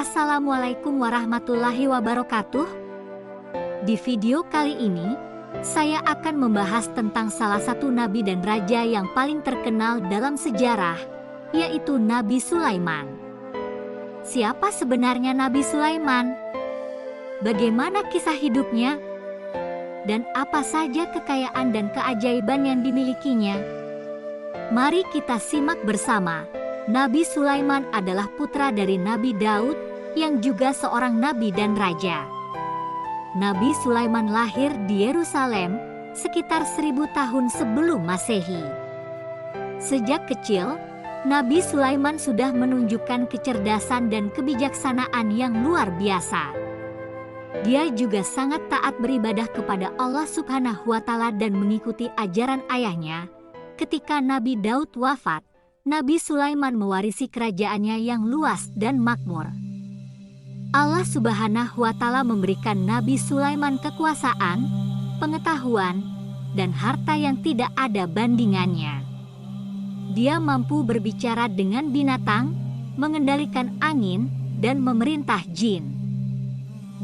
Assalamualaikum warahmatullahi wabarakatuh. Di video kali ini, saya akan membahas tentang salah satu nabi dan raja yang paling terkenal dalam sejarah, yaitu Nabi Sulaiman. Siapa sebenarnya Nabi Sulaiman? Bagaimana kisah hidupnya? Dan apa saja kekayaan dan keajaiban yang dimilikinya? Mari kita simak bersama. Nabi Sulaiman adalah putra dari Nabi Daud, yang juga seorang nabi dan raja. Nabi Sulaiman lahir di Yerusalem sekitar 1000 tahun sebelum Masehi. Sejak kecil, Nabi Sulaiman sudah menunjukkan kecerdasan dan kebijaksanaan yang luar biasa. Dia juga sangat taat beribadah kepada Allah Subhanahu wa Ta'ala dan mengikuti ajaran ayahnya. Ketika Nabi Daud wafat, Nabi Sulaiman mewarisi kerajaannya yang luas dan makmur. Allah Subhanahu wa Ta'ala memberikan Nabi Sulaiman kekuasaan, pengetahuan, dan harta yang tidak ada bandingannya. Dia mampu berbicara dengan binatang, mengendalikan angin, dan memerintah jin.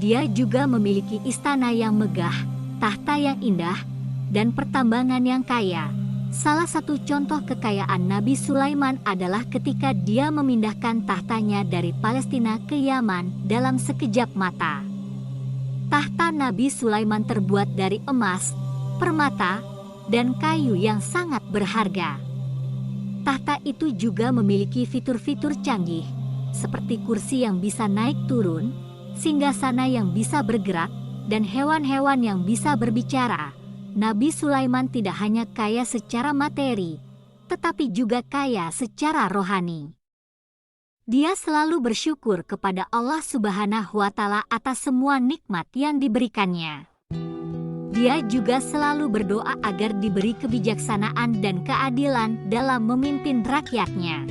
Dia juga memiliki istana yang megah, tahta yang indah, dan pertambangan yang kaya. Salah satu contoh kekayaan Nabi Sulaiman adalah ketika dia memindahkan tahtanya dari Palestina ke Yaman dalam sekejap mata. Tahta Nabi Sulaiman terbuat dari emas, permata, dan kayu yang sangat berharga. Tahta itu juga memiliki fitur-fitur canggih, seperti kursi yang bisa naik turun, singgasana yang bisa bergerak, dan hewan-hewan yang bisa berbicara. Nabi Sulaiman tidak hanya kaya secara materi, tetapi juga kaya secara rohani. Dia selalu bersyukur kepada Allah Subhanahu wa Ta'ala atas semua nikmat yang diberikannya. Dia juga selalu berdoa agar diberi kebijaksanaan dan keadilan dalam memimpin rakyatnya.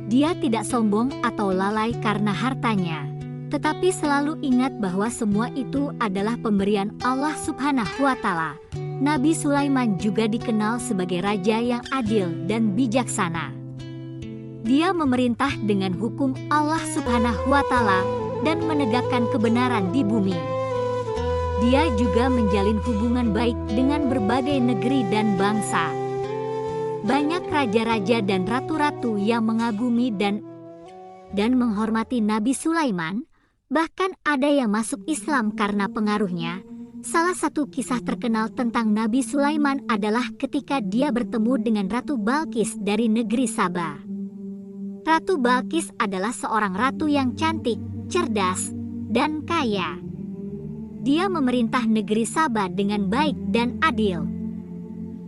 Dia tidak sombong atau lalai karena hartanya, tetapi selalu ingat bahwa semua itu adalah pemberian Allah Subhanahu wa Ta'ala. Nabi Sulaiman juga dikenal sebagai raja yang adil dan bijaksana. Dia memerintah dengan hukum Allah Subhanahu wa Ta'ala dan menegakkan kebenaran di bumi. Dia juga menjalin hubungan baik dengan berbagai negeri dan bangsa. Banyak raja-raja dan ratu-ratu yang mengagumi dan menghormati Nabi Sulaiman. Bahkan ada yang masuk Islam karena pengaruhnya. Salah satu kisah terkenal tentang Nabi Sulaiman adalah ketika dia bertemu dengan Ratu Balqis dari negeri Saba. Ratu Balqis adalah seorang ratu yang cantik, cerdas, dan kaya. Dia memerintah negeri Saba dengan baik dan adil.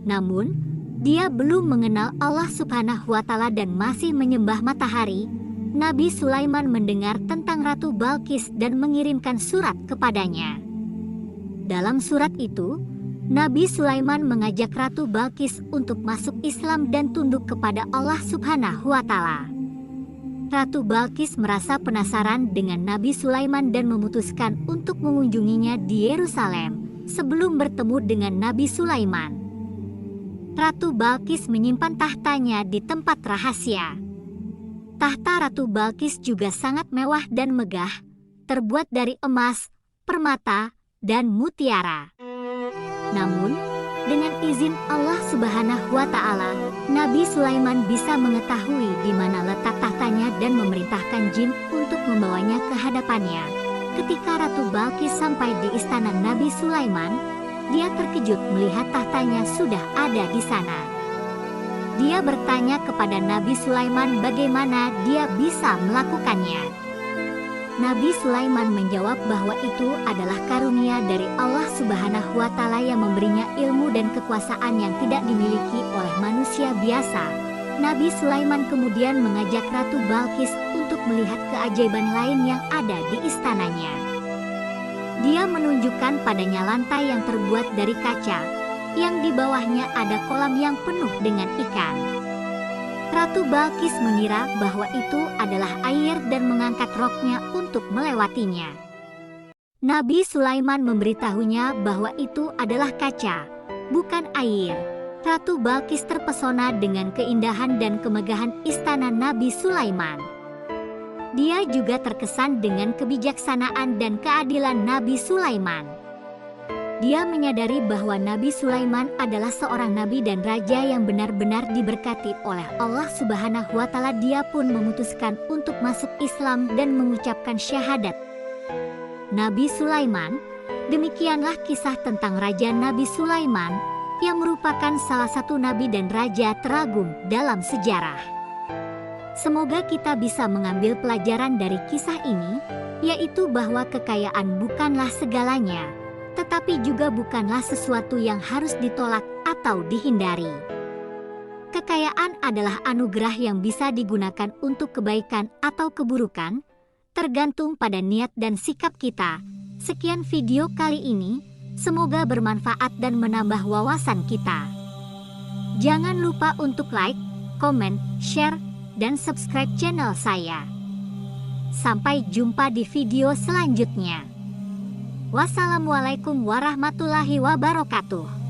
Namun, dia belum mengenal Allah Subhanahu wa Ta'ala dan masih menyembah matahari. Nabi Sulaiman mendengar tentang Ratu Balqis dan mengirimkan surat kepadanya. Dalam surat itu, Nabi Sulaiman mengajak Ratu Balqis untuk masuk Islam dan tunduk kepada Allah Subhanahu wa Ta'ala. Ratu Balqis merasa penasaran dengan Nabi Sulaiman dan memutuskan untuk mengunjunginya di Yerusalem sebelum bertemu dengan Nabi Sulaiman. Ratu Balqis menyimpan tahtanya di tempat rahasia. Tahta Ratu Balqis juga sangat mewah dan megah, terbuat dari emas, permata, dan mutiara. Namun, dengan izin Allah Subhanahu wa Ta'ala, Nabi Sulaiman bisa mengetahui di mana letak tahtanya dan memerintahkan jin untuk membawanya ke hadapannya. Ketika Ratu Balqis sampai di istana Nabi Sulaiman, dia terkejut melihat tahtanya sudah ada di sana. Dia bertanya kepada Nabi Sulaiman bagaimana dia bisa melakukannya. Nabi Sulaiman menjawab bahwa itu adalah karunia dari Allah Subhanahu wa Ta'ala yang memberinya ilmu dan kekuasaan yang tidak dimiliki oleh manusia biasa. Nabi Sulaiman kemudian mengajak Ratu Balqis untuk melihat keajaiban lain yang ada di istananya. Dia menunjukkan padanya lantai yang terbuat dari kaca, yang di bawahnya ada kolam yang penuh dengan ikan. Ratu Balqis mengira bahwa itu adalah air dan mengangkat roknya untuk melewatinya. Nabi Sulaiman memberitahunya bahwa itu adalah kaca, bukan air. Ratu Balqis terpesona dengan keindahan dan kemegahan istana Nabi Sulaiman. Dia juga terkesan dengan kebijaksanaan dan keadilan Nabi Sulaiman. Dia menyadari bahwa Nabi Sulaiman adalah seorang nabi dan raja yang benar-benar diberkati oleh Allah Subhanahu wa Ta'ala. Dia pun memutuskan untuk masuk Islam dan mengucapkan syahadat. Nabi Sulaiman, demikianlah kisah tentang Raja Nabi Sulaiman yang merupakan salah satu nabi dan raja teragum dalam sejarah. Semoga kita bisa mengambil pelajaran dari kisah ini, yaitu bahwa kekayaan bukanlah segalanya, tetapi juga bukanlah sesuatu yang harus ditolak atau dihindari. Kekayaan adalah anugerah yang bisa digunakan untuk kebaikan atau keburukan, tergantung pada niat dan sikap kita. Sekian video kali ini, semoga bermanfaat dan menambah wawasan kita. Jangan lupa untuk like, komen, share, dan subscribe channel saya. Sampai jumpa di video selanjutnya. Wassalamualaikum warahmatullahi wabarakatuh.